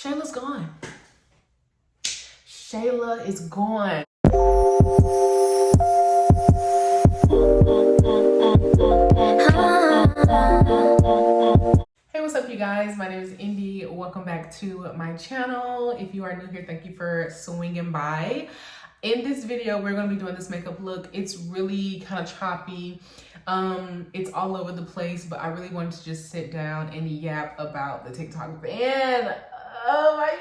Shayla's gone. Shayla is gone. Hey, what's up you guys? My name is Indy. Welcome back to my channel. If you are new here, thank you for swinging by. In this video, we're going to be doing this makeup look. It's really kind of choppy. It's all over the place, but I really wanted to just sit down and yap about the TikTok ban. Oh, my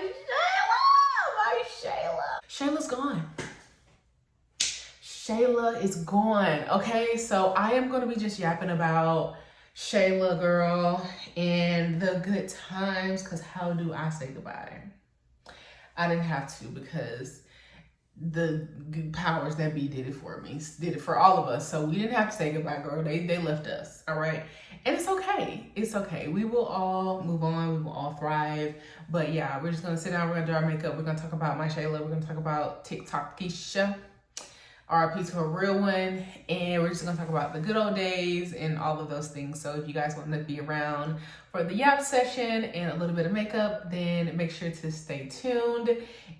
Shayla! Shayla's gone. Shayla is gone. Okay, so I am going to be just yapping about Shayla, girl, and the good times, because how do I say goodbye? I didn't have to, because the powers that be did it for me, did it for all of us. So we didn't have to say goodbye, girl. They left us, all right? And it's okay. It's okay. We will all move on. We will all thrive. But yeah, we're just going to sit down. We're going to do our makeup. We're going to talk about my Shayla. We're going to talk about TikTok Keisha. RIP to a real one, and we're just gonna talk about the good old days and all of those things. So if you guys want to be around for the yap session and a little bit of makeup, then make sure to stay tuned.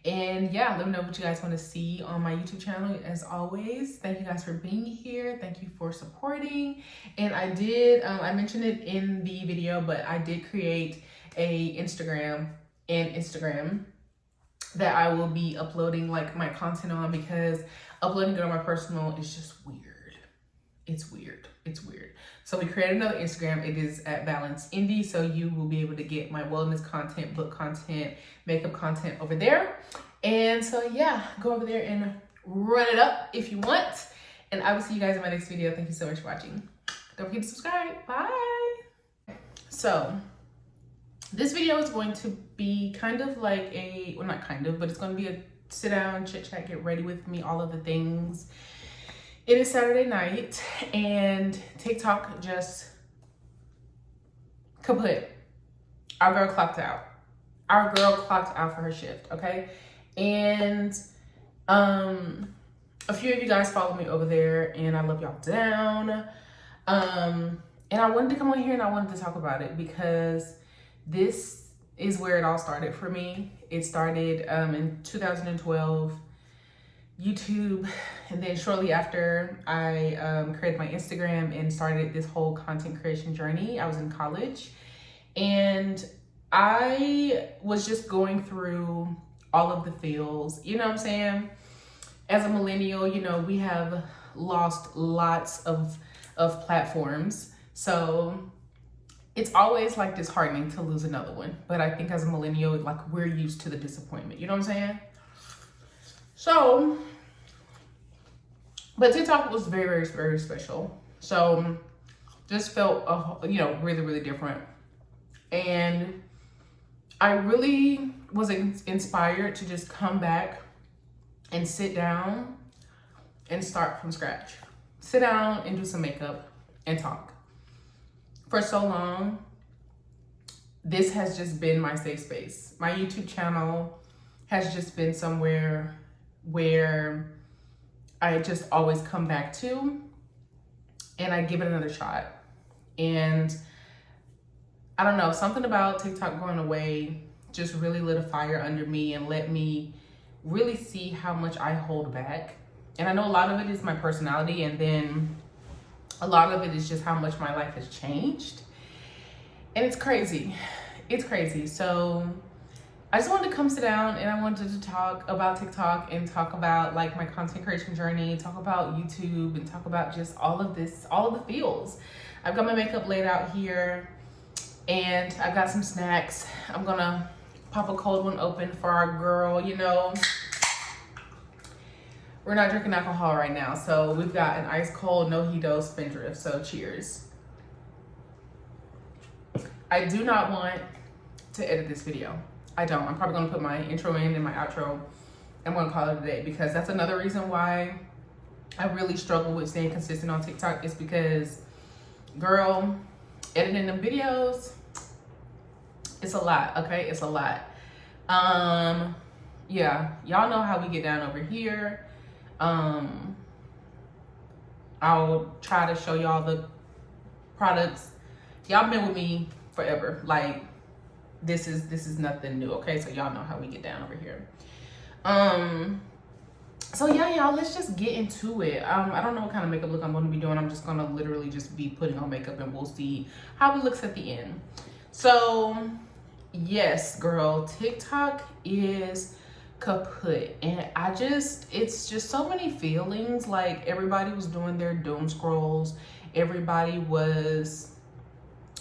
And yeah, let me know what you guys want to see on my YouTube channel. As always, thank you guys for being here. Thank you for supporting. And I did, I mentioned it in the video, but I did create a Instagram that I will be uploading like my content on, because uploading it on my personal is just weird. It's weird. So we created another Instagram. It is at Balance Indie. So you will be able to get my wellness content, book content, makeup content over there. And so yeah, go over there and run it up if you want. And I will see you guys in my next video. Thank you so much for watching. Don't forget to subscribe. Bye. So this video is going to be kind of like a, well, not kind of, but it's going to be a sit down, chit chat, get ready with me, all of the things. It is Saturday night and TikTok just kaput. Our girl clocked out. Our girl clocked out for her shift, okay? And a few of you guys follow me over there, and I love y'all down. And I wanted to come on here and I wanted to talk about it, because this is where it all started for me. It started in 2012, YouTube, and then shortly after I created my Instagram and started this whole content creation journey. I was in college and I was just going through all of the feels, you know what I'm saying? As a millennial, you know, we have lost lots of platforms. So it's always like disheartening to lose another one. But I think as a millennial, like, we're used to the disappointment. You know what I'm saying? So, but TikTok was very, very, very special. So just felt, you know, really, really different. And I really was inspired to just come back and sit down and start from scratch. Sit down and do some makeup and talk. For so long, this has just been my safe space. My YouTube channel has just been somewhere where I just always come back to, and I give it another shot. And I don't know, something about TikTok going away just really lit a fire under me and let me really see how much I hold back. And I know a lot of it is my personality, and then a lot of it is just how much my life has changed. And it's crazy. It's crazy. So I just wanted to come sit down and I wanted to talk about TikTok and talk about like my content creation journey, talk about YouTube, and talk about just all of this, all of the feels. I've got my makeup laid out here and I've got some snacks. I'm gonna pop a cold one open for our girl, you know. We're not drinking alcohol right now, so we've got an ice cold mojito Spindrift, so cheers. I do not want to edit this video. I don't. I'm probably gonna put my intro in and my outro. I'm gonna call it a day, because that's another reason why I really struggle with staying consistent on TikTok, is because, girl, editing them videos, it's a lot, okay? It's a lot. Yeah, y'all know how we get down over here. I'll try to show y'all the products. Y'all been with me forever. Like, this is nothing new, okay? So y'all know how we get down over here. So yeah, y'all, let's just get into it. I don't know what kind of makeup look I'm going to be doing. I'm just going to literally just be putting on makeup, and we'll see how it looks at the end. So yes, girl, TikTok is kaput, and it's just so many feelings. Like, everybody was doing their doom scrolls, everybody was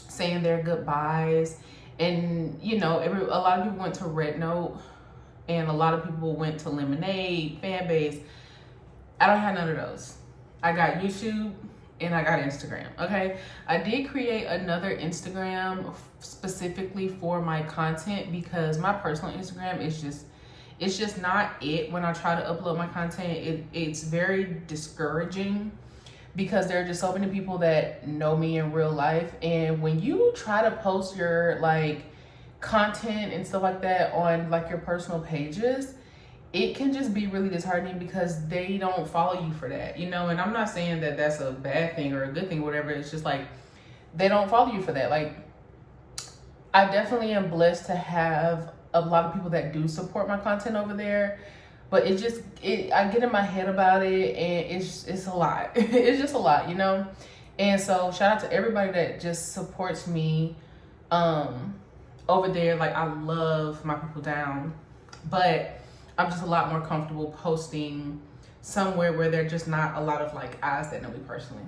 saying their goodbyes, and you know, a lot of people went to Red Note, and a lot of people went to Lemonade, Fanbase. I don't have none of those. I got YouTube and I got Instagram, okay? I did create another Instagram specifically for my content, because my personal Instagram is just, it's just not it. When I try to upload my content, it's very discouraging, because there are just so many people that know me in real life. And when you try to post your like content and stuff like that on like your personal pages, it can just be really disheartening, because they don't follow you for that, you know? And I'm not saying that that's a bad thing or a good thing or whatever. It's just like, they don't follow you for that. Like, I definitely am blessed to have a lot of people that do support my content over there, but I get in my head about it, and it's a lot. It's just a lot, you know? And so shout out to everybody that just supports me over there. Like, I love my people down, but I'm just a lot more comfortable posting somewhere where there are just not a lot of like eyes that know me personally.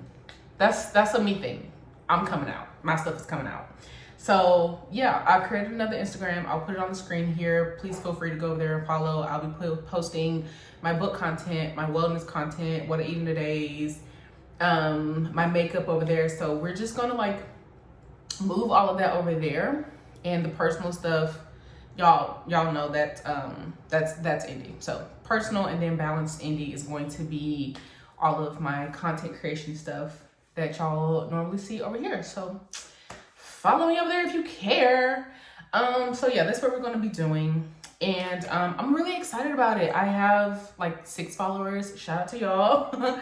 That's a me thing. I'm coming out. My stuff is coming out. So yeah, I created another Instagram. I'll put it on the screen here. Please feel free to go over there and follow. I'll be posting my book content, my wellness content, what I eat in the days, my makeup over there. So we're just gonna like move all of that over there, and the personal stuff, y'all know that that's indie. So personal and then balanced indie is going to be all of my content creation stuff that y'all normally see over here. So follow me over there if you care. So yeah, that's what we're going to be doing, and I'm really excited about it. I have like 6 followers. Shout out to y'all.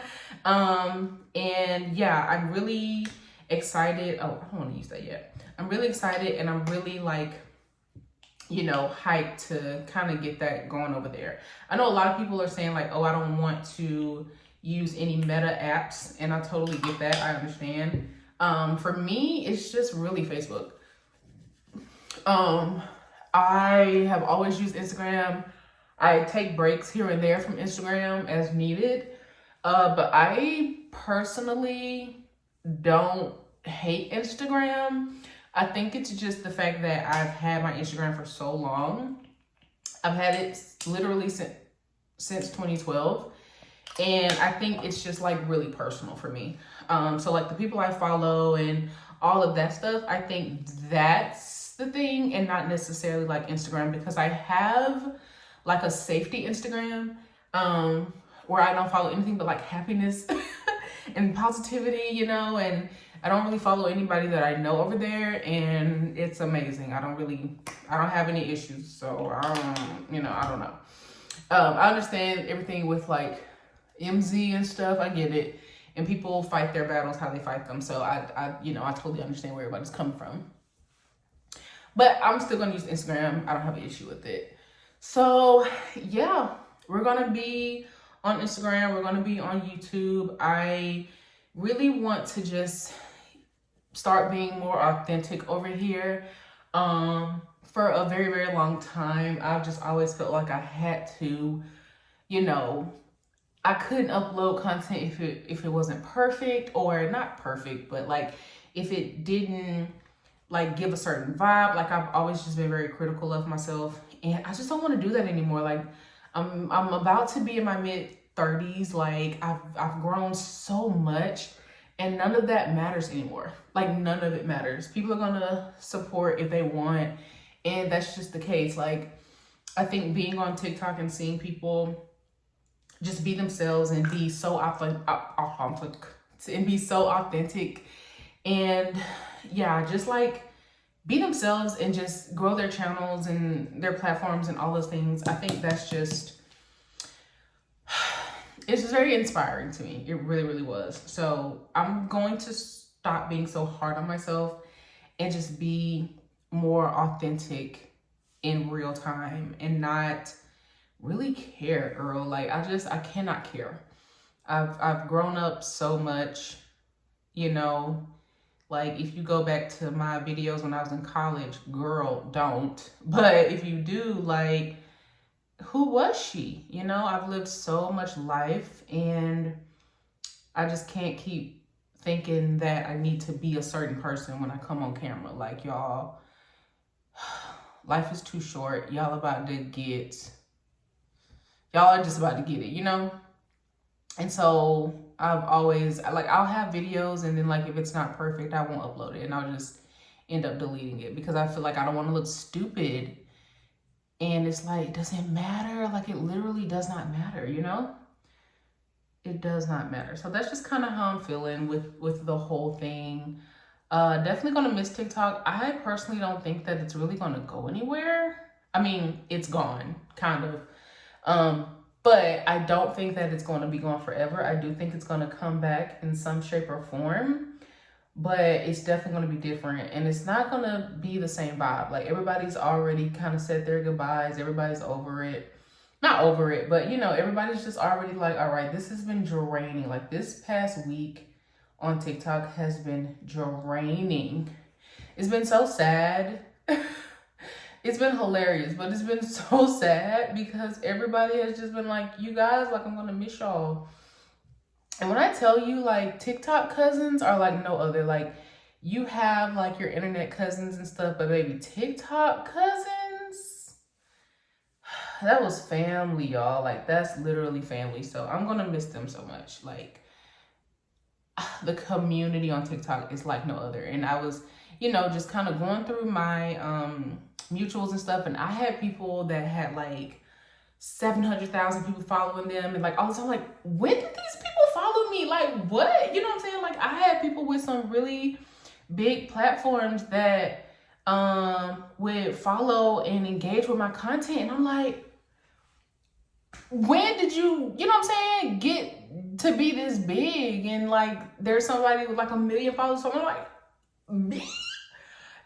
And yeah, I'm really excited. Oh, I don't want to use that yet. I'm really excited, and I'm really like, you know, hyped to kind of get that going over there. I know a lot of people are saying like, oh, I don't want to use any meta apps, and I totally get that. I understand. For me, it's just really Facebook. I have always used Instagram. I take breaks here and there from Instagram as needed. But I personally don't hate Instagram. I think it's just the fact that I've had my Instagram for so long. I've had it literally since 2012. And I think it's just like really personal for me. So like the people I follow and all of that stuff, I think that's the thing, and not necessarily like Instagram, because I have like a safety Instagram where I don't follow anything but like happiness and positivity, you know, and I don't really follow anybody that I know over there, and it's amazing. I don't have any issues. So I don't know. I understand everything with like MZ and stuff. I get it. And people fight their battles how they fight them. So I totally understand where everybody's coming from. But I'm still going to use Instagram. I don't have an issue with it. So yeah, we're going to be on Instagram. We're going to be on YouTube. I really want to just start being more authentic over here. For a very, very long time, I've just always felt like I had to, you know, I couldn't upload content if it wasn't perfect, or not perfect, but like if it didn't like give a certain vibe. Like, I've always just been very critical of myself, and I just don't want to do that anymore. Like, I'm about to be in my mid-30s. Like, I've grown so much, and none of that matters anymore. Like, none of it matters. People are gonna support if they want, and that's just the case. Like, I think being on TikTok and seeing people just be themselves and be so authentic, and yeah, just like be themselves and just grow their channels and their platforms and all those things. I think that's just, it's just very inspiring to me. It really, really was. So I'm going to stop being so hard on myself and just be more authentic in real time and not really care, girl. Like I cannot care. I've grown up so much, you know. Like if you go back to my videos when I was in college, girl, don't. But if you do, like, who was she? You know, I've lived so much life and I just can't keep thinking that I need to be a certain person when I come on camera. Like, y'all, life is too short. Y'all are just about to get it, you know? And so I've always, like, I'll have videos and then, like, if it's not perfect, I won't upload it and I'll just end up deleting it because I feel like I don't want to look stupid. And it's like, does it matter? Like, it literally does not matter, you know? It does not matter. So that's just kind of how I'm feeling with the whole thing. Definitely gonna miss TikTok. I personally don't think that it's really gonna go anywhere. I mean, it's gone, kind of. But I don't think that it's gonna be gone forever. I do think it's gonna come back in some shape or form, but it's definitely gonna be different and it's not gonna be the same vibe. Like, everybody's already kind of said their goodbyes. Everybody's over it. Not over it, but you know, everybody's just already like, all right, this has been draining. Like, this past week on TikTok has been draining. It's been so sad. It's been hilarious, but it's been so sad because everybody has just been like, you guys, like, I'm gonna miss y'all. And when I tell you, like, TikTok cousins are like no other. Like, you have like your internet cousins and stuff, but baby, TikTok cousins, that was family, y'all. Like, that's literally family. So I'm gonna miss them so much. Like, the community on TikTok is like no other. And I was, you know, just kind of going through my mutuals and stuff, and I had people that had like 700,000 people following them, and like all the time, like, when did these people follow me? Like, what? You know what I'm saying? Like, I had people with some really big platforms that would follow and engage with my content, and I'm like, when did you know what I'm saying, get to be this big? And like, there's somebody with like 1 million followers, so I'm like, me?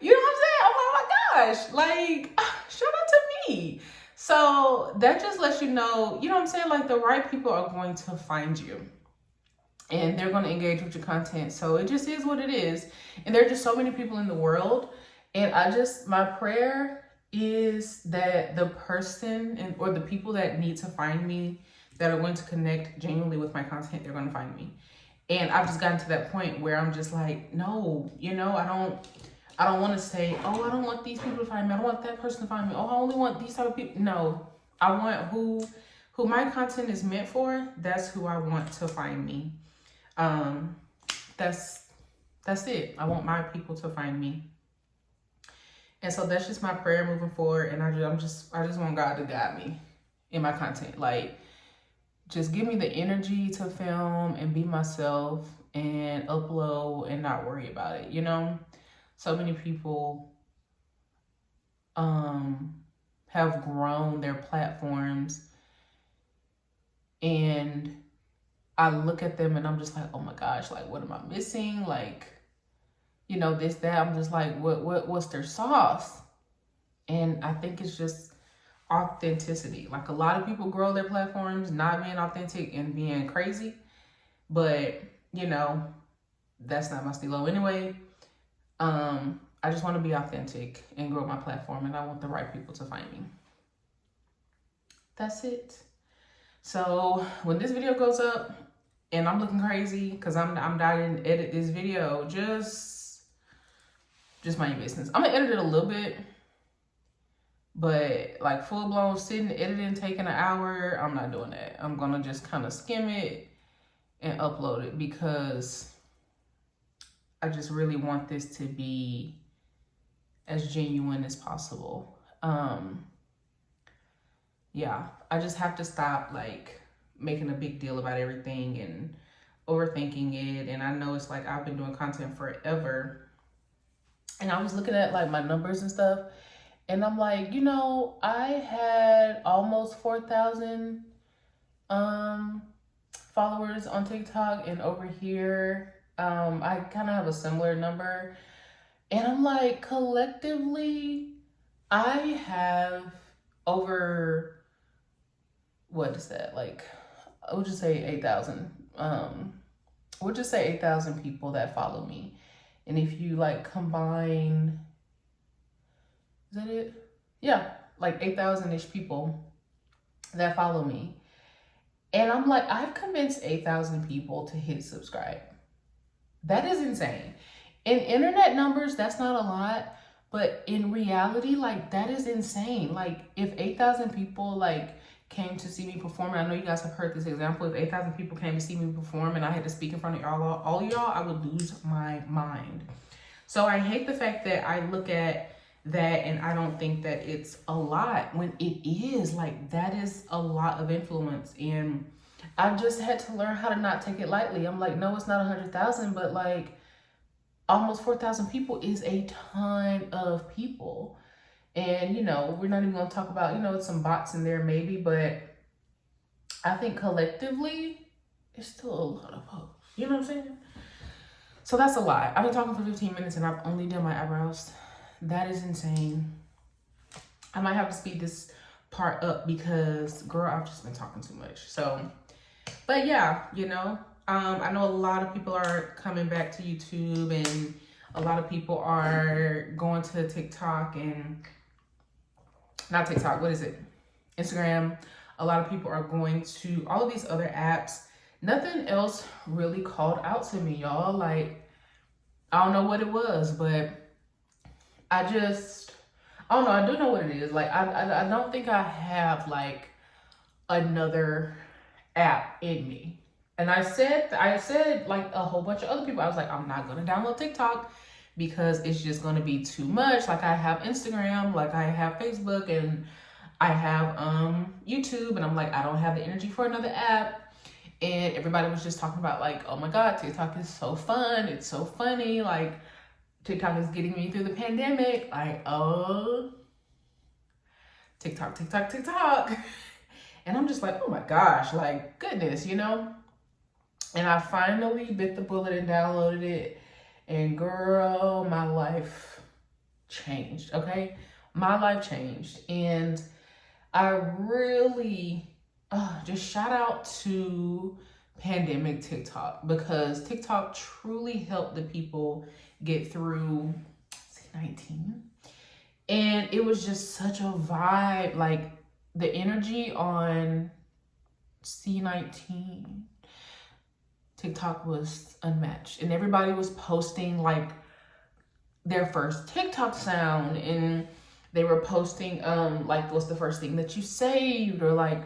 You know what I'm saying? Oh my gosh, like, shout out to me. So that just lets you know, you know what I'm saying, like, the right people are going to find you and they're going to engage with your content. So it just is what it is. And there are just so many people in the world. And my prayer is that the person or the people that need to find me, that are going to connect genuinely with my content, they're going to find me. And I've just gotten to that point where I'm just like, no, you know, I don't want to say, oh, I don't want these people to find me. I don't want that person to find me. Oh, I only want these type of people. No, I want who my content is meant for. That's who I want to find me. That's it. I want my people to find me. And so that's just my prayer moving forward. And I just want God to guide me in my content. Like, just give me the energy to film and be myself and upload and not worry about it, you know? So many people have grown their platforms, and I look at them and I'm just like, oh my gosh, like, what am I missing? Like, you know, this, that. I'm just like, what's their sauce? And I think it's just authenticity. Like, a lot of people grow their platforms not being authentic and being crazy, but you know, that's not my stilo anyway. I just want to be authentic and grow my platform, and I want the right people to find me. That's it. So when this video goes up and I'm looking crazy because I'm dying to edit this video, just mind your business. I'm gonna edit it a little bit, but like full blown sitting editing, taking an hour, I'm not doing that. I'm gonna just kind of skim it and upload it because I just really want this to be as genuine as possible. Yeah, I just have to stop like making a big deal about everything and overthinking it. And I know it's like, I've been doing content forever, and I was looking at like my numbers and stuff, and I'm like, you know, I had almost 4,000 followers on TikTok, and over here I kind of have a similar number. And I'm like, collectively, I have over, what is that? Like, I would just say 8,000. We'll just say 8,000 people that follow me. And if you like combine, is that it? Yeah, like 8,000-ish people that follow me. And I'm like, I've convinced 8,000 people to hit subscribe. That is insane. In internet numbers, that's not a lot, but in reality, like, that is insane. Like, if 8,000 people like came to see me perform, and I know you guys have heard this example, if 8,000 people came to see me perform and I had to speak in front of all y'all, I would lose my mind. So I hate the fact that I look at that and I don't think that it's a lot when it is. Like, that is a lot of influence, and I just had to learn how to not take it lightly. I'm like, no, it's not 100,000, but like almost 4,000 people is a ton of people. And, you know, we're not even going to talk about, you know, some bots in there maybe, but I think collectively it's still a lot of folks. You know what I'm saying? So that's a lot. I've been talking for 15 minutes and I've only done my eyebrows. That is insane. I might have to speed this part up because, girl, I've just been talking too much. So, but yeah, you know, I know a lot of people are coming back to YouTube, and a lot of people are going to TikTok and not TikTok, what is it? Instagram. A lot of people are going to all of these other apps. Nothing else really called out to me, y'all. Like, I don't know what it was, but I don't know. I do know what it is. Like, I don't think I have like another app in me. And I said like a whole bunch of other people, I was like, I'm not going to download TikTok because it's just going to be too much. Like, I have Instagram, like I have Facebook, and I have YouTube, and I'm like, I don't have the energy for another app. And everybody was just talking about like, oh my God, TikTok is so fun. It's so funny. Like, TikTok is getting me through the pandemic. Like, oh, TikTok. And I'm just like, oh my gosh, like, goodness, you know? And I finally bit the bullet and downloaded it. And girl, my life changed, okay? My life changed. And I really just shout out to pandemic TikTok, because TikTok truly helped the people get through C-19. And it was just such a vibe. Like, the energy on C-19, TikTok was unmatched. And everybody was posting like their first TikTok sound, and they were posting like, what's the first thing that you saved, or like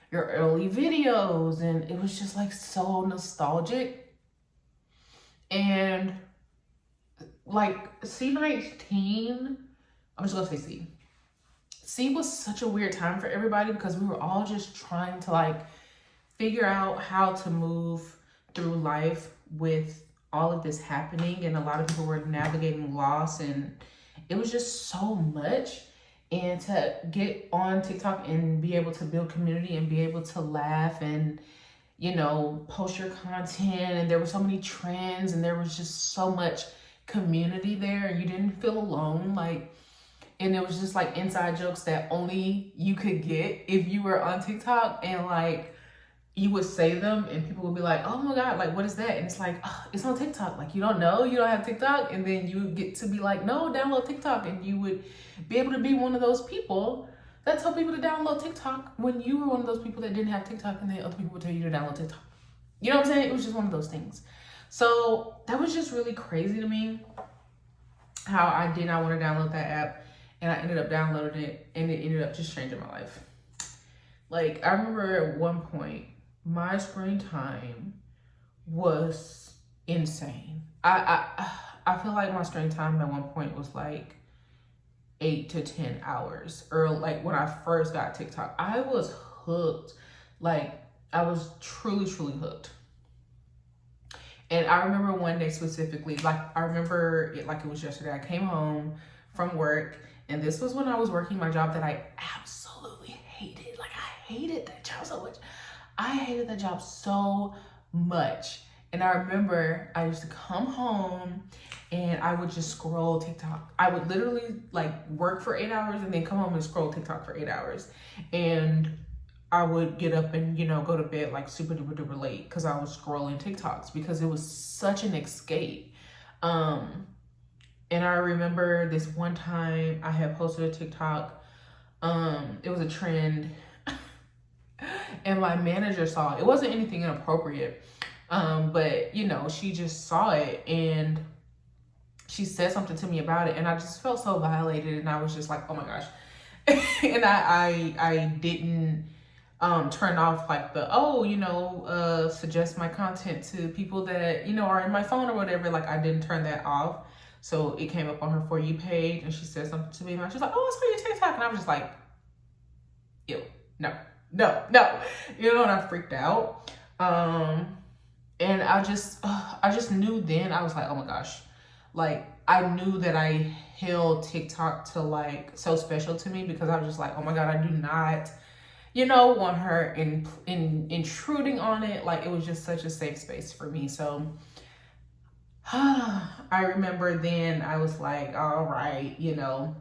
your early videos. And it was just like so nostalgic. And like C-19, I'm just gonna say C. C was such a weird time for everybody because we were all just trying to like figure out how to move through life with all of this happening. And a lot of people were navigating loss, and it was just so much. And to get on TikTok and be able to build community and be able to laugh and, you know, post your content, and there were so many trends, and there was just so much community there, and you didn't feel alone. Like, and it was just like inside jokes that only you could get if you were on TikTok, and like you would say them and people would be like, oh my God, like, what is that? And it's like, oh, it's on TikTok. Like, you don't know, you don't have TikTok. And then you get to be like, no, download TikTok. And you would be able to be one of those people that tell people to download TikTok when you were one of those people that didn't have TikTok, and then other people would tell you to download TikTok. You know what I'm saying? It was just one of those things. So that was just really crazy to me, how I did not want to download that app, and I ended up downloading it, and it ended up just changing my life. Like, I remember at one point, my screen time was insane. I feel like my screen time at one point was like 8 to 10 hours. Or like when I first got TikTok, I was hooked. Like, I was truly hooked. And I remember one day specifically, like, I remember it like it was yesterday. I came home from work, and this was when I was working my job that I absolutely hated. Like, I hated that job so much. I hated that job so much. And I remember I used to come home and I would just scroll TikTok. I would literally like work for 8 hours and then come home and scroll TikTok for 8 hours. And I would get up and, you know, go to bed like super duper duper late because I was scrolling TikToks because it was such an escape. And I remember this one time I had posted a TikTok. It was a trend and my manager saw it. It wasn't anything inappropriate. But you know, she just saw it and she said something to me about it, and I just felt so violated, and I was just like, oh my gosh. And I didn't turn off like the, oh, you know, suggest my content to people that, you know, are in my phone or whatever. Like I didn't turn that off. So it came up on her For You page and she said something to me and she's like, oh, I saw your TikTok. And I was just like, ew, no. You know, and I freaked out. And I just knew then, I was like, oh my gosh. Like I knew that I held TikTok to like so special to me because I was just like, oh my God, I do not, you know, want her in intruding on it. Like it was just such a safe space for me. So I remember then I was like, all right, you know,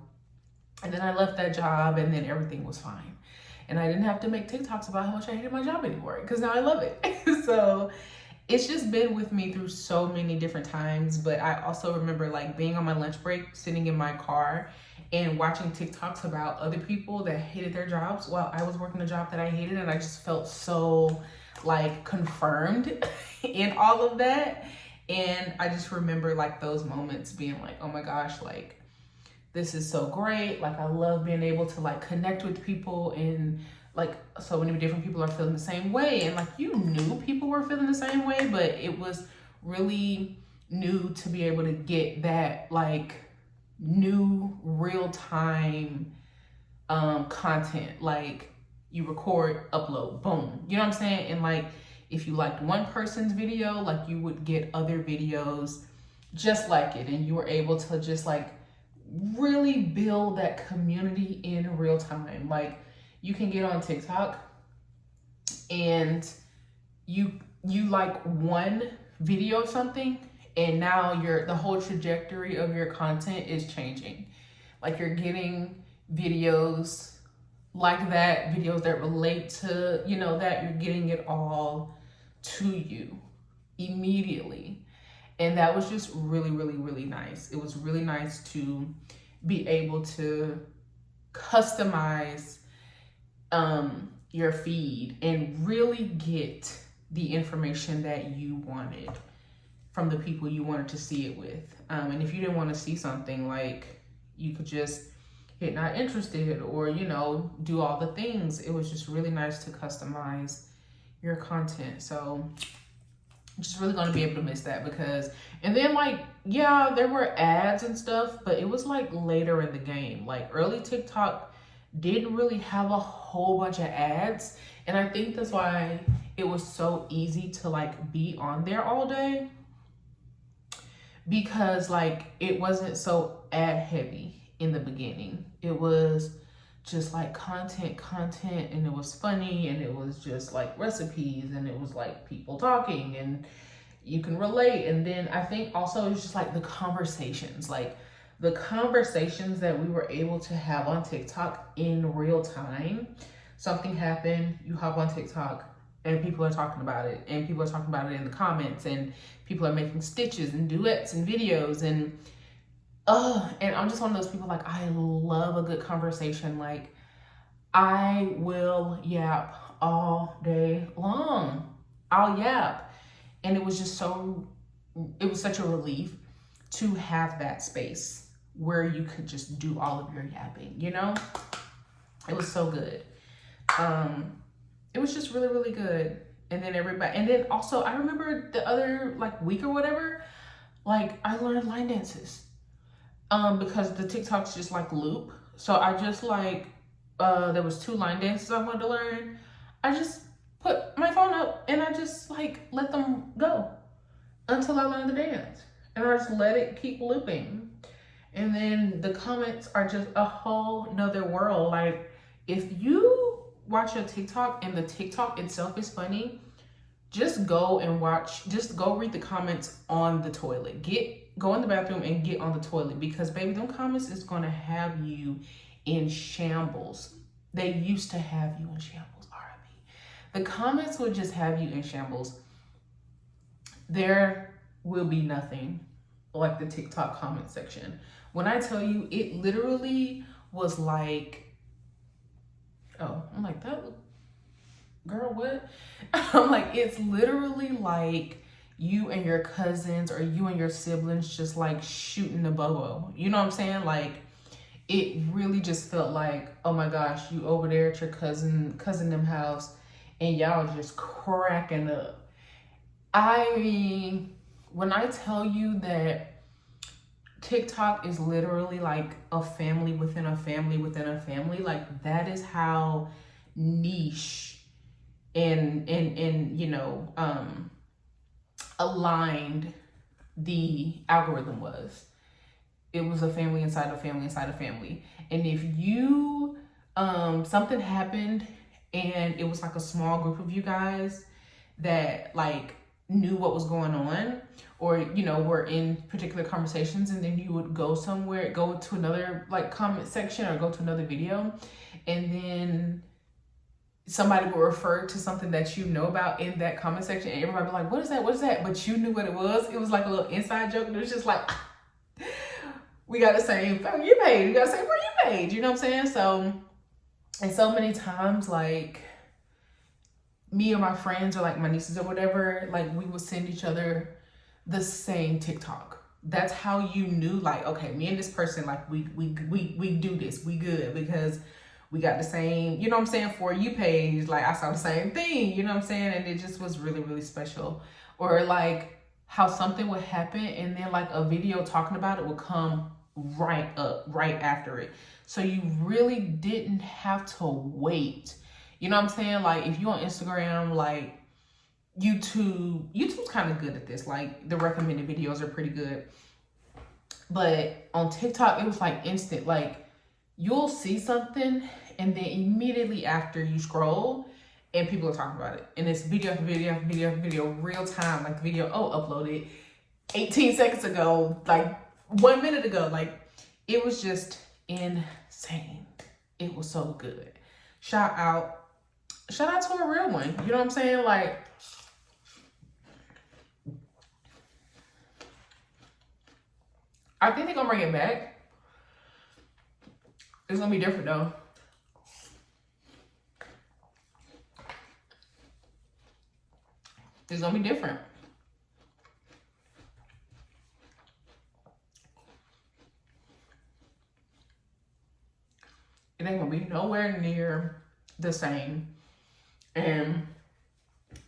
and then I left that job and then everything was fine. And I didn't have to make TikToks about how much I hated my job anymore because now I love it. So it's just been with me through so many different times. But I also remember like being on my lunch break, sitting in my car and watching TikToks about other people that hated their jobs while I was working a job that I hated. And I just felt so like confirmed in all of that. And I just remember like those moments being like, oh my gosh, like this is so great. Like I love being able to like connect with people and like so many different people are feeling the same way. And like you knew people were feeling the same way, but it was really new to be able to get that like new real-time content. Like you record, upload, boom. You know what I'm saying? And like if you liked one person's video, like you would get other videos just like it. And you were able to just like really build that community in real time. Like you can get on TikTok and you like one video of something and now the whole trajectory of your content is changing. Like you're getting videos like that, videos that relate to, you know, that you're getting it all to you immediately. And that was just really, really, really nice. It was really nice to be able to customize your feed and really get the information that you wanted from the people you wanted to see it with. And if you didn't want to see something, like you could just hit not interested or, you know, do all the things. It was just really nice to customize your content. So I'm just really gonna be able to miss that because, and then like, yeah, there were ads and stuff, but it was like later in the game. Like early TikTok didn't really have a whole bunch of ads. And I think that's why it was so easy to like be on there all day, because like it wasn't so ad heavy in the beginning. It was just like content, and it was funny, and it was just like recipes, and it was like people talking and you can relate. And then I think also it was just like the conversations that we were able to have on TikTok in real time. Something happened, you hop on TikTok and people are talking about it, and people are talking about it in the comments, and people are making stitches and duets and videos, and I'm just one of those people, like I love a good conversation. Like I will yap all day long. I'll yap. And it was such a relief to have that space where you could just do all of your yapping, you know? It was so good. It was just really, really good. And then also I remember the other like week or whatever, like I learned line dances. Because the TikToks just like loop. So I just like, there was 2 line dances I wanted to learn. I just put my phone up and I just like let them go until I learned the dance. And I just let it keep looping. And then the comments are just a whole nother world. Like if you watch a TikTok and the TikTok itself is funny, just go read the comments on the toilet. go in the bathroom and get on the toilet, because baby, them comments is gonna have you in shambles. They used to have you in shambles, RIP. The comments will just have you in shambles. There will be nothing like the TikTok comment section. When I tell you, it literally was like, oh, I'm like, that, girl, what? I'm like, it's literally like you and your cousins or you and your siblings just like shooting the bobo. You know what I'm saying? Like, it really just felt like, oh my gosh, you over there at your cousin them house and y'all just cracking up. I mean, when I tell you that TikTok is literally like a family within a family within a family, like that is how niche and you know, aligned the algorithm was. It was a family inside a family inside a family. And if you, something happened and it was like a small group of you guys that like knew what was going on, or, you know, were in particular conversations, and then you would go somewhere, go to another like comment section or go to another video, and then somebody would refer to something that you know about in that comment section, and everybody would be like, what is that? What is that? But you knew what it was. It was like a little inside joke. And it was just like, we got the same For You page. We got the same For You page. You know what I'm saying? So, and so many times, like, me or my friends or like my nieces or whatever, like we would send each other the same TikTok. That's how you knew, like, okay, me and this person, like we do this, we good, because we got the same, you know what I'm saying, For You page. Like I saw the same thing, you know what I'm saying? And it just was really, really special. Or like how something would happen and then like a video talking about it would come right up, right after it. So you really didn't have to wait. You know what I'm saying? Like if you on Instagram, like YouTube's kind of good at this. Like the recommended videos are pretty good. But on TikTok, it was like instant. Like you'll see something and then immediately after you scroll and people are talking about it. And it's video after video after video after video, real time. Like the video, uploaded 18 seconds ago, like 1 minute ago. Like it was just insane. It was so good. Shout out to a real one. You know what I'm saying? Like, I think they're gonna bring it back. It's gonna be different though. It's gonna be different. It ain't gonna be nowhere near the same. And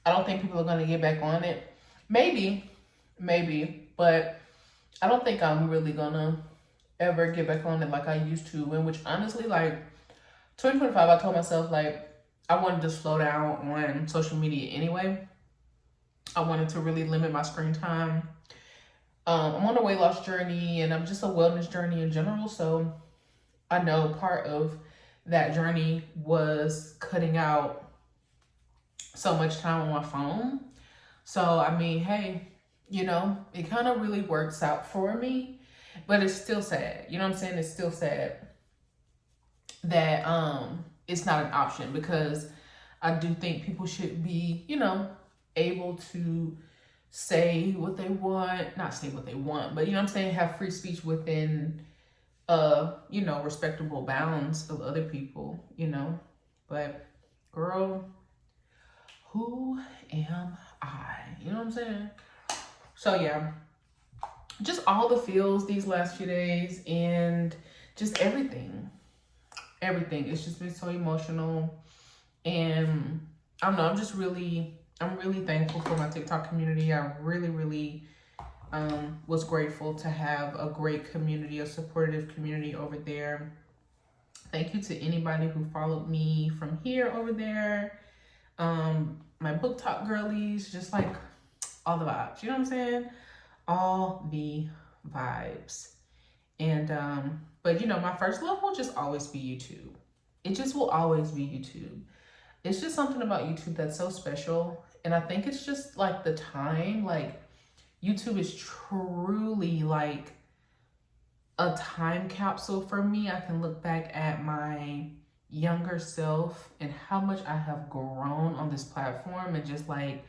I don't think people are gonna get back on it. Maybe, but I don't think I'm really gonna ever get back on it like I used to. And which honestly, like 2025, I told myself like I wanted to slow down on social media anyway. I wanted to really limit my screen time. I'm on a weight loss journey and I'm just a wellness journey in general. So I know part of that journey was cutting out so much time on my phone. So, I mean, hey, you know, it kind of really works out for me, but it's still sad. You know what I'm saying? It's still sad that it's not an option, because I do think people should be, you know, able to say what they want, not say what they want, but you know what I'm saying, have free speech within you know, respectable bounds of other people, you know. But girl, who am I? You know what I'm saying? So yeah, just all the feels these last few days and just everything. It's just been so emotional. And I don't know, I'm really thankful for my TikTok community. I really was grateful to have a great community, a supportive community over there. Thank you to anybody who followed me from here over there. My book talk girlies, just like all the vibes, you know what I'm saying? All the vibes. And but you know, my first love will just always be YouTube. It just will always be YouTube. It's just something about YouTube that's so special. And I think it's just like the time, like YouTube is truly like a time capsule for me. I can look back at my younger self and how much I have grown on this platform, and just like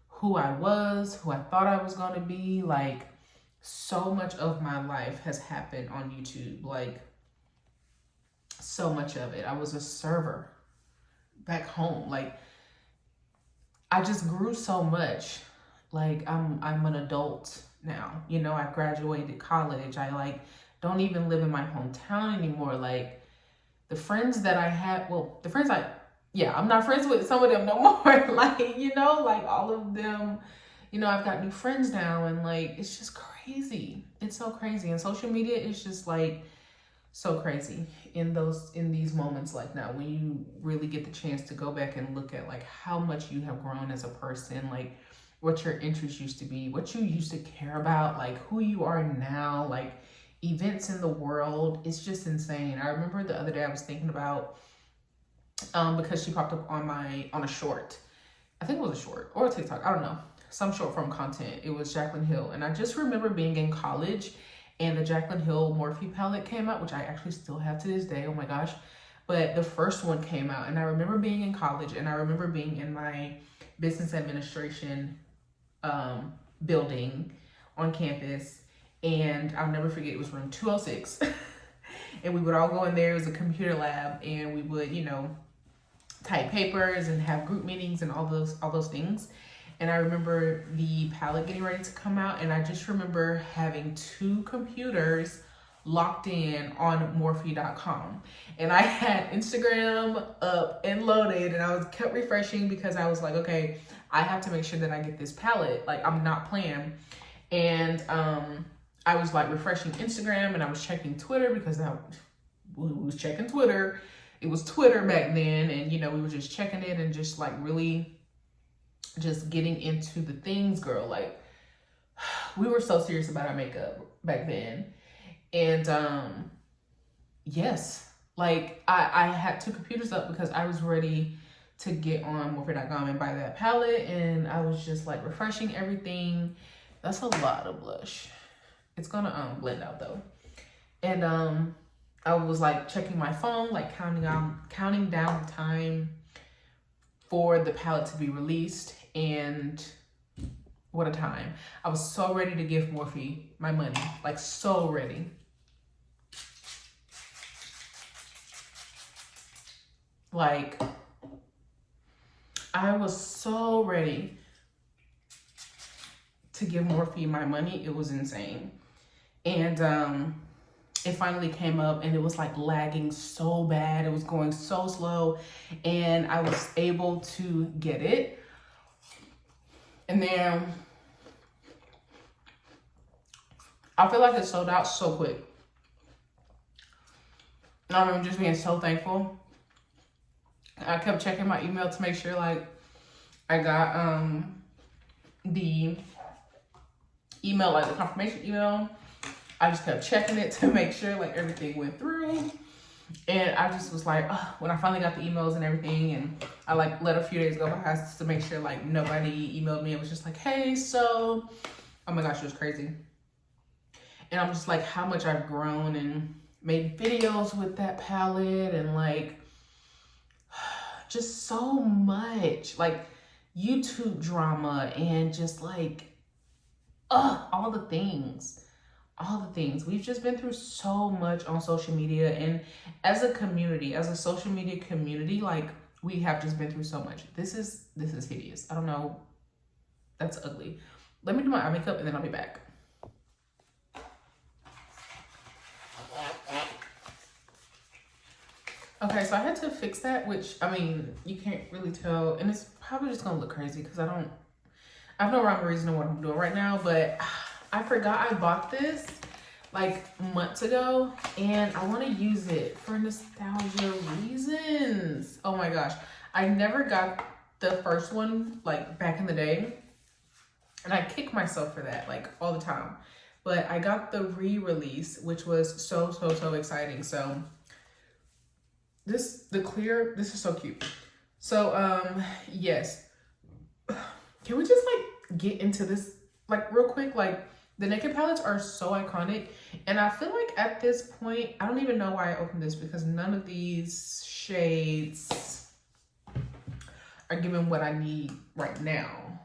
who I was, who I thought I was going to be. Like, so much of my life has happened on YouTube. Like, so much of it. I was a server back home. Like, I just grew so much. Like, I'm an adult now. You know, I graduated college. I like don't even live in my hometown anymore. Like, the friends that I had, well, the friends I'm not friends with some of them no more. Like, you know, like all of them, you know, I've got new friends now, and like, it's just crazy. It's so crazy. And social media is just like so crazy in these moments like now, when you really get the chance to go back and look at like how much you have grown as a person, like what your interests used to be, what you used to care about, like who you are now, like events in the world. It's just insane. I remember the other day I was thinking about, because she popped up on a short. I think it was a short or a TikTok. I don't know. Some short form content. It was Jaclyn Hill. And I just remember being in college and the Jaclyn Hill Morphe palette came out, which I actually still have to this day. Oh my gosh. But the first one came out, and I remember being in college, and I remember being in my business administration building on campus. And I'll never forget, it was room 206. And we would all go in there. It was a computer lab, and we would, you know, type papers and have group meetings and all those things. And I remember the palette getting ready to come out, and I just remember having 2 computers locked in on Morphe.com. And I had Instagram up and loaded, and I kept refreshing because I was like, okay, I have to make sure that I get this palette. Like, I'm not playing. And I was like refreshing Instagram, and I was checking Twitter because I was checking Twitter. It was Twitter back then, and you know, we were just checking it and just like really just getting into the things, girl. Like, we were so serious about our makeup back then. And yes, like I had 2 computers up because I was ready to get on Morphe.com and buy that palette, and I was just like refreshing everything. That's a lot of blush. It's gonna blend out though. And I was like checking my phone, like counting down the time for the palette to be released. And what a time. I was so ready to give Morphe my money, like so ready. Like, I was so ready to give Morphe my money. It was insane. And it finally came up, and it was like lagging so bad. It was going so slow, and I was able to get it. And then I feel like it sold out so quick. I remember just being so thankful. I kept checking my email to make sure like I got the email, like the confirmation email. I just kept checking it to make sure like everything went through. And I just was like, oh, when I finally got the emails and everything, and I like let a few days go by to make sure like nobody emailed me. It was just like, hey, so, oh my gosh, it was crazy. And I'm just like, how much I've grown and made videos with that palette, and like just so much, like YouTube drama, and just like all the things. We've just been through so much on social media, and as a community, as a social media community, like we have just been through so much. This is hideous. I don't know. That's ugly. Let me do my eye makeup and then I'll be back. Okay, so I had to fix that, which, I mean, you can't really tell, and it's probably just gonna look crazy because I have no rhyme or reason to what I'm doing right now, but I forgot I bought this like months ago, and I want to use it for nostalgia reasons. Oh my gosh. I never got the first one like back in the day, and I kick myself for that like all the time. But I got the re-release, which was so exciting. So this is so cute. So yes. Can we just like get into this like real quick, like the Naked palettes are so iconic. And I feel like at this point, I don't even know why I opened this because none of these shades are giving what I need right now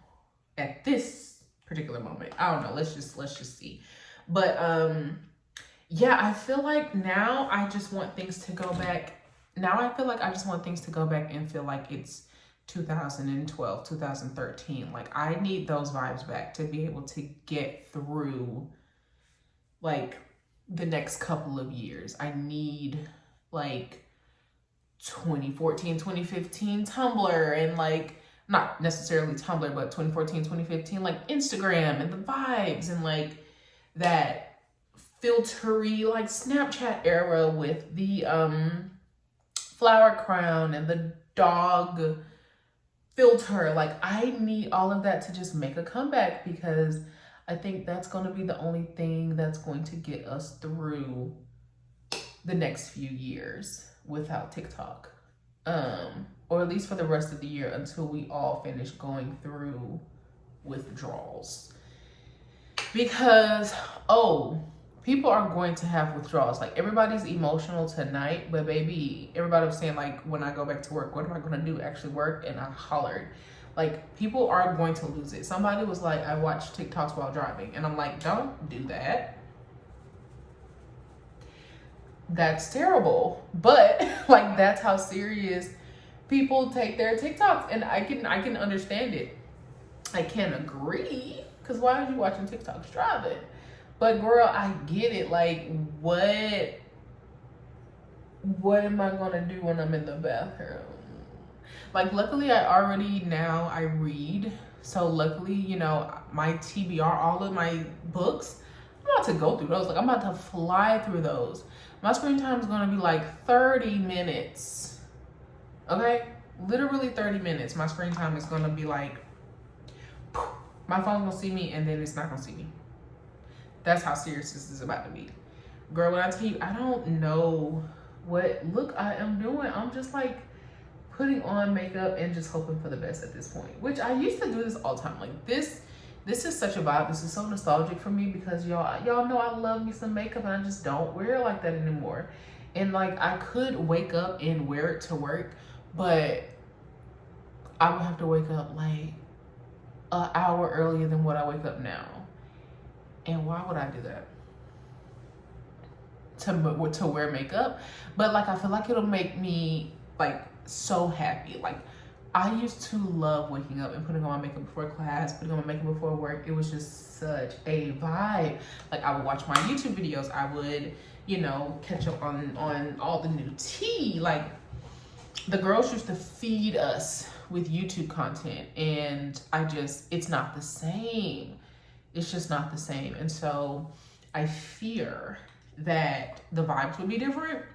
at this particular moment. I don't know. Let's just see. But yeah, I feel like now I just want things to go back. Now I feel like I just want things to go back and feel like it's 2012, 2013. Like I need those vibes back to be able to get through like the next couple of years. I need like 2014, 2015 Tumblr and like not necessarily Tumblr, but 2014, 2015 like Instagram and the vibes and like that filtery like Snapchat era with the flower crown and the dog filter. Like I need all of that to just make a comeback because I think that's going to be the only thing that's going to get us through the next few years without TikTok. Or at least for the rest of the year until we all finish going through withdrawals. Because, people are going to have withdrawals. Like everybody's emotional tonight, but baby, everybody was saying like, when I go back to work, what am I going to do? Actually work? And I hollered. Like people are going to lose it. Somebody was like, I watch TikToks while driving. And I'm like, don't do that. That's terrible. But like, that's how serious people take their TikToks. And I can understand it. I can't agree. Because why are you watching TikToks driving? But girl, I get it. Like, what am I gonna do when I'm in the bathroom? Like, luckily, I read. So luckily, you know, my TBR, all of my books, I'm about to go through those. Like, I'm about to fly through those. My screen time is gonna be like 30 minutes. Okay? Literally 30 minutes. My screen time is gonna be like, my phone's gonna see me and then it's not gonna see me. That's how serious this is about to be. Girl, when I tell you, I don't know what look I am doing. I'm just like putting on makeup and just hoping for the best at this point. Which I used to do this all the time. Like this is such a vibe. This is so nostalgic for me because y'all know I love me some makeup and I just don't wear it like that anymore. And like I could wake up and wear it to work, but I would have to wake up like an hour earlier than what I wake up now. And why would I do that? To wear makeup? But like, I feel like it'll make me like so happy. Like I used to love waking up and putting on my makeup before class, putting on my makeup before work. It was just such a vibe. Like I would watch my YouTube videos. I would, you know, catch up on all the new tea. Like the girls used to feed us with YouTube content and it's not the same. It's just not the same. And so I fear that the vibes would be different.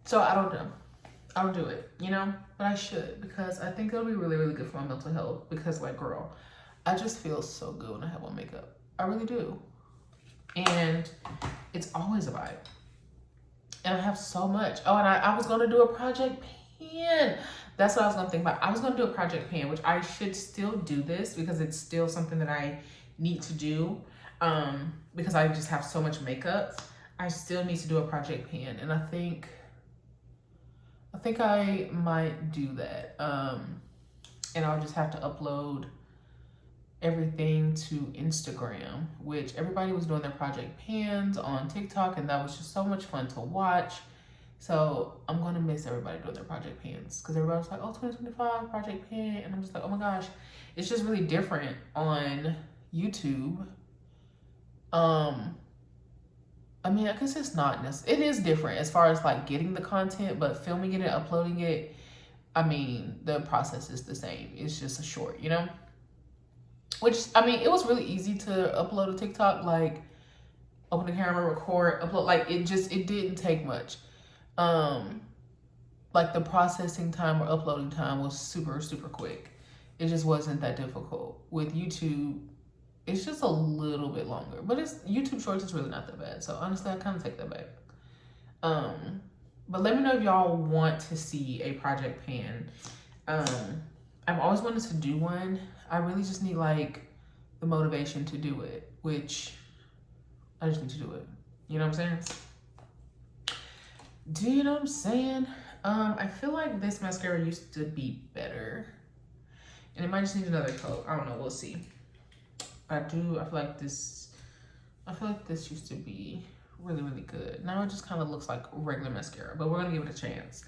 So I don't know. I don't do it, you know? But I should because I think it'll be really, really good for my mental health. Because like, girl, I just feel so good when I have on makeup. I really do. And it's always a vibe. And I have so much. Oh, and I was going to do a project pan. That's what I was going to think about. I was going to do a project pan, which I should still do this because it's still something that I need to do. Because I just have so much makeup. I still need to do a project pan. And I think I might do that. And I'll just have to upload everything to Instagram, which everybody was doing their project pans on TikTok. And that was just so much fun to watch. So I'm going to miss everybody doing their project pans because everybody's like, oh, 2025 project pan. And I'm just like, oh my gosh, it's just really different on YouTube. I mean, I guess it's not necessarily, it is different as far as like getting the content, but filming it and uploading it, I mean, the process is the same. It's just a short, you know? Which, I mean, it was really easy to upload a TikTok, like open the camera, record, upload, like it didn't take much. Like the processing time or uploading time was super, super quick. It just wasn't that difficult. With YouTube, it's just a little bit longer, but YouTube Shorts is really not that bad. So honestly, I kind of take that back. But let me know if y'all want to see a project pan. I've always wanted to do one. I really just need like the motivation to do it, which I just need to do it. You know what I'm saying? Do you know what I'm saying? I feel like this mascara used to be better. And it might just need another coat. I don't know, we'll see. I feel like this used to be really, really good. Now it just kind of looks like regular mascara, but we're gonna give it a chance.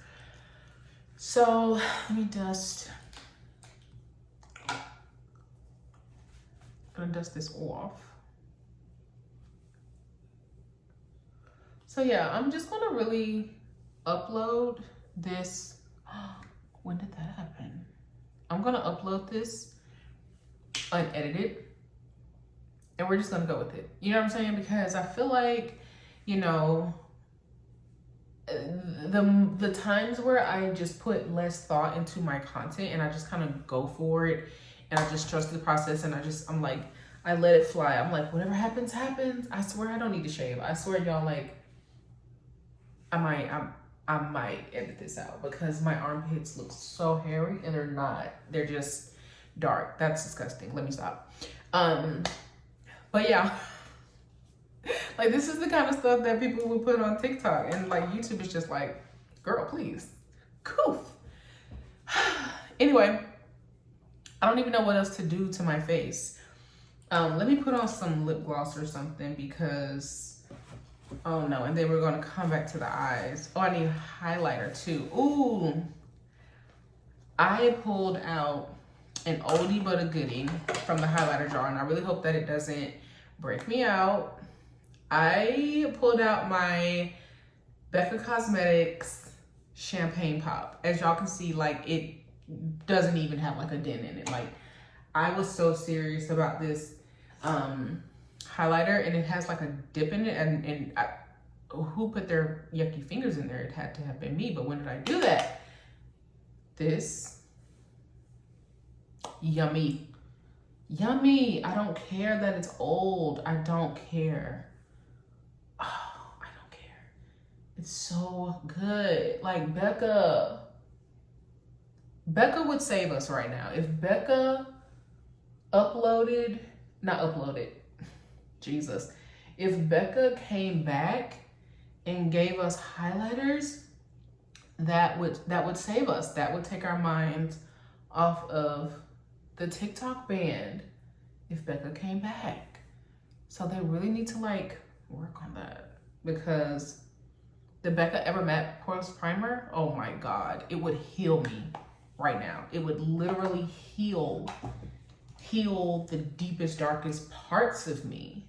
So let me dust. I'm gonna dust this off. So yeah, I'm just gonna really upload this. When did that happen? I'm gonna upload this unedited, and we're just gonna go with it. You know what I'm saying? Because I feel like, you know, the times where I just put less thought into my content and I just kind of go for it and I just trust the process and I'm like, I let it fly. I'm like, whatever happens, happens. I swear I don't need to shave. I swear, y'all, like, I might edit this out because my armpits look so hairy and they're not. They're just dark. That's disgusting. Let me stop. But yeah. Like, this is the kind of stuff that people will put on TikTok, and like YouTube is just like, girl, please. Coof. Anyway, I don't even know what else to do to my face. Let me put on some lip gloss or something because, oh no, and then we're gonna come back to the eyes. Oh, I need a highlighter too. Ooh, I pulled out an oldie but a goodie from the highlighter jar, and I really hope that it doesn't break me out. I pulled out my Becca Cosmetics Champagne Pop. As y'all can see, like, it doesn't even have like a dent in it. Like, I was so serious about this highlighter, and it has like a dip in it, and who put their yucky fingers in there? It had to have been me, but when did I do that? This, yummy. Yummy. I don't care that it's old. I don't care. Oh, I don't care. It's so good. Like, Becca would save us right now. If Becca Jesus. If Becca came back and gave us highlighters, that would save us. That would take our minds off of the TikTok ban if Becca came back. So they really need to like work on that, because the Becca Ever Matte Poreless Primer, oh my God, it would heal me right now. It would literally heal the deepest, darkest parts of me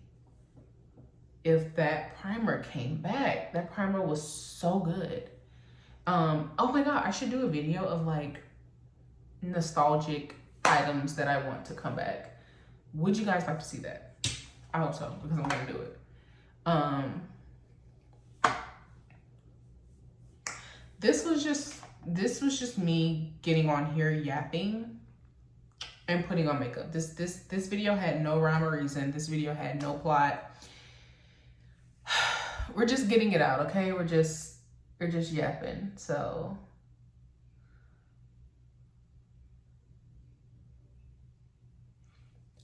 if that primer came back. That primer was so good. Oh my God, I should do a video of like nostalgic items that I want to come back. Would you guys like to see that? I hope so, because I'm gonna do it. This was just me getting on here yapping and putting on makeup. This video had no rhyme or reason. This video had no plot. We're just getting it out, okay? We're just yapping. So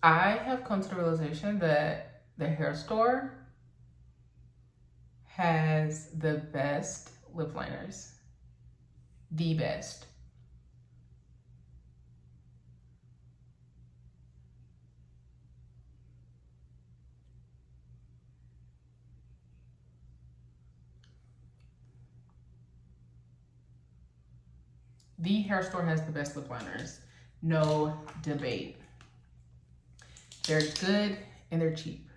I have come to the realization that the hair store has the best lip liners. The best. The hair store has the best lip liners. No debate. They're good and they're cheap.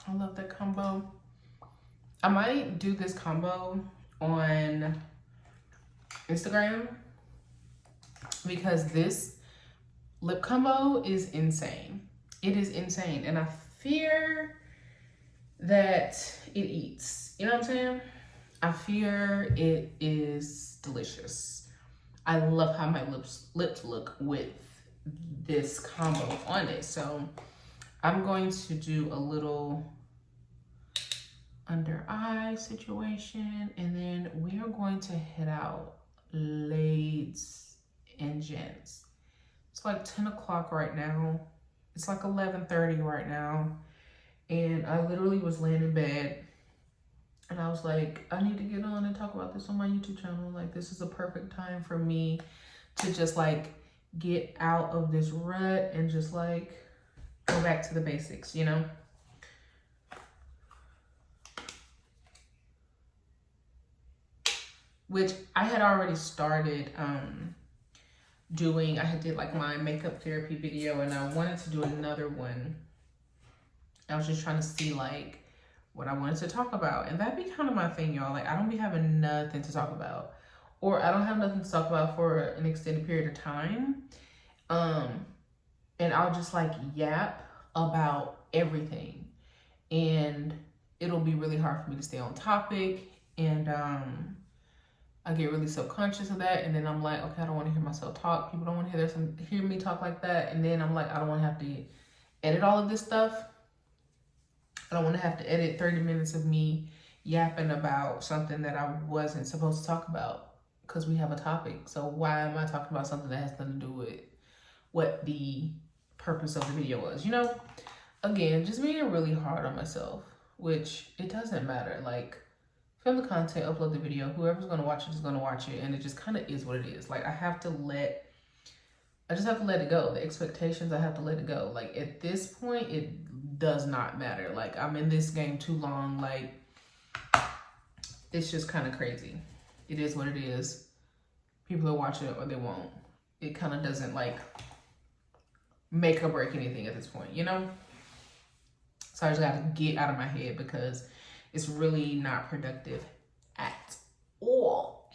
I love that combo. I might do this combo on Instagram because this lip combo is insane. It is insane. And I fear that it eats. You know what I'm saying? I fear it is delicious. I love how my lips look with this combo on it. So I'm going to do a little under eye situation, and then we are going to hit out ladies and gents. It's like 10 o'clock right now. It's like 11:30 right now. And I literally was laying in bed and I was like, I need to get on and talk about this on my YouTube channel. Like, this is a perfect time for me to just like get out of this rut and just like go back to the basics, you know? Which I had already started doing. I had did like my makeup therapy video, and I wanted to do another one. I was just trying to see like what I wanted to talk about, and that'd be kind of my thing, y'all. Like, I don't be having nothing to talk about, or I don't have nothing to talk about for an extended period of time. And I'll just like yap about everything, and it'll be really hard for me to stay on topic, and I get really self-conscious of that, and then I'm like, okay, I don't want to hear myself talk. People don't want to hear me talk like that, and then I'm like, I don't want to have to edit all of this stuff. I don't want to have to edit 30 minutes of me yapping about something that I wasn't supposed to talk about because we have a topic. So why am I talking about something that has nothing to do with what the purpose of the video was, you know? Again, just being really hard on myself, which it doesn't matter. Like, film the content, upload the video. Whoever's going to watch it is going to watch it. And it just kind of is what it is. Like, I just have to let it go. The expectations, I have to let it go. Like, at this point, it does not matter. Like, I'm in this game too long. Like, it's just kind of crazy. It is what it is. People will watch it or they won't. It kind of doesn't like make or break anything at this point, you know? So I just got to get out of my head because it's really not productive at all.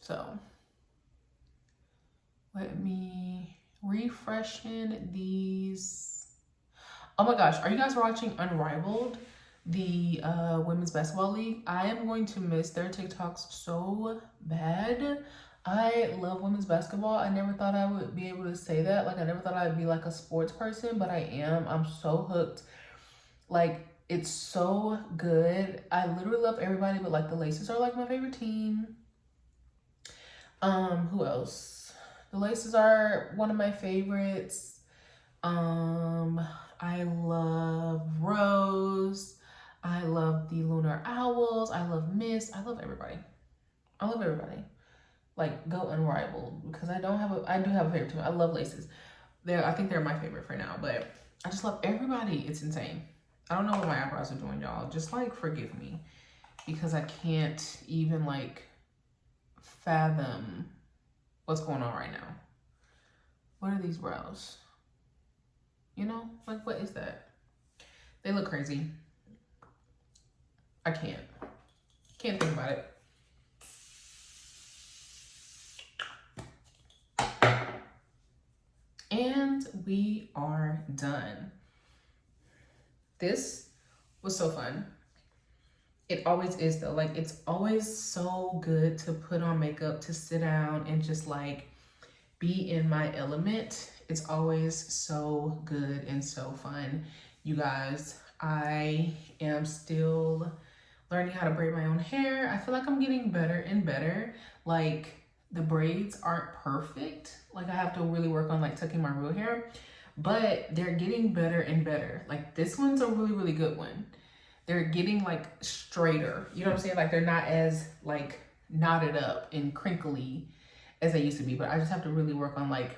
So let me refreshen these. Oh my gosh, are you guys watching Unrivaled, the women's basketball league? I am going to miss their TikToks so bad. I love women's basketball. I never thought I would be able to say that. Like, I never thought I'd be like a sports person, but I am. I'm so hooked. Like, it's so good. I literally love everybody, but like the Laces are like my favorite team. Who else? The Laces are one of my favorites. I love Rose. I love the Lunar Owls. I love Miss. I love everybody. I love everybody. Like, go Unrivaled, because I do have a favorite team. I love Laces. I think they're my favorite for now, but I just love everybody. It's insane. I don't know what my eyebrows are doing, y'all. Just like forgive me, because I can't even like fathom what's going on right now. What are these brows? You know, like, what is that? They look crazy. I can't think about it. And we are done. This was so fun. It always is though. Like, it's always so good to put on makeup, to sit down and just like be in my element. It's always so good and so fun. You guys, I am still learning how to braid my own hair. I feel like I'm getting better and better. Like, the braids aren't perfect. Like, I have to really work on like tucking my real hair, but they're getting better and better. Like, this one's a really, really good one. They're getting like straighter. You know what I'm saying? Like, they're not as like knotted up and crinkly as they used to be, but I just have to really work on like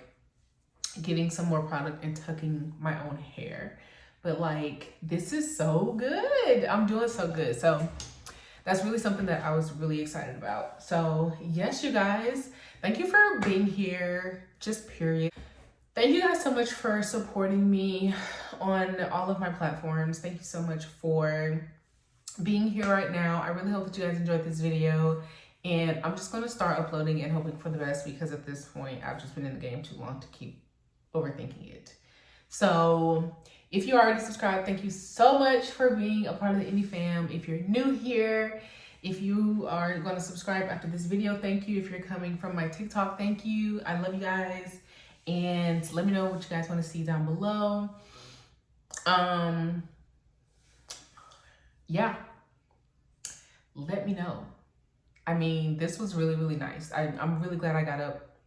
getting some more product and tucking my own hair. But like, this is so good. I'm doing so good. So that's really something that I was really excited about. So yes, you guys, thank you for being here, just period. Thank you guys so much for supporting me on all of my platforms. Thank you so much for being here right now. I really hope that you guys enjoyed this video, and I'm just going to start uploading and hoping for the best, because at this point I've just been in the game too long to keep overthinking it. So if you already subscribed, thank you so much for being a part of the Indie fam. If you're new here If you are going to subscribe after this video, thank you. If you're coming from my TikTok, thank you. I love you guys. And let me know what you guys want to see down below. Yeah, let me know. I mean, this was really, really nice. I'm really glad I got up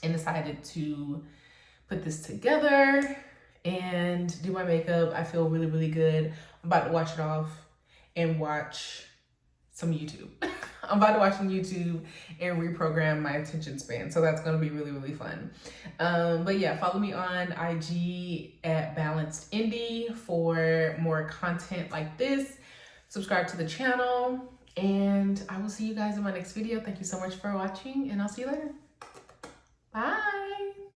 and decided to put this together and do my makeup. I feel really, really good. I'm about to wash it off and watch some YouTube. I'm about to watch some YouTube and reprogram my attention span. So that's going to be really, really fun. But yeah, follow me on IG at Balanced Indie for more content like this. Subscribe to the channel, and I will see you guys in my next video. Thank you so much for watching, and I'll see you later. Bye.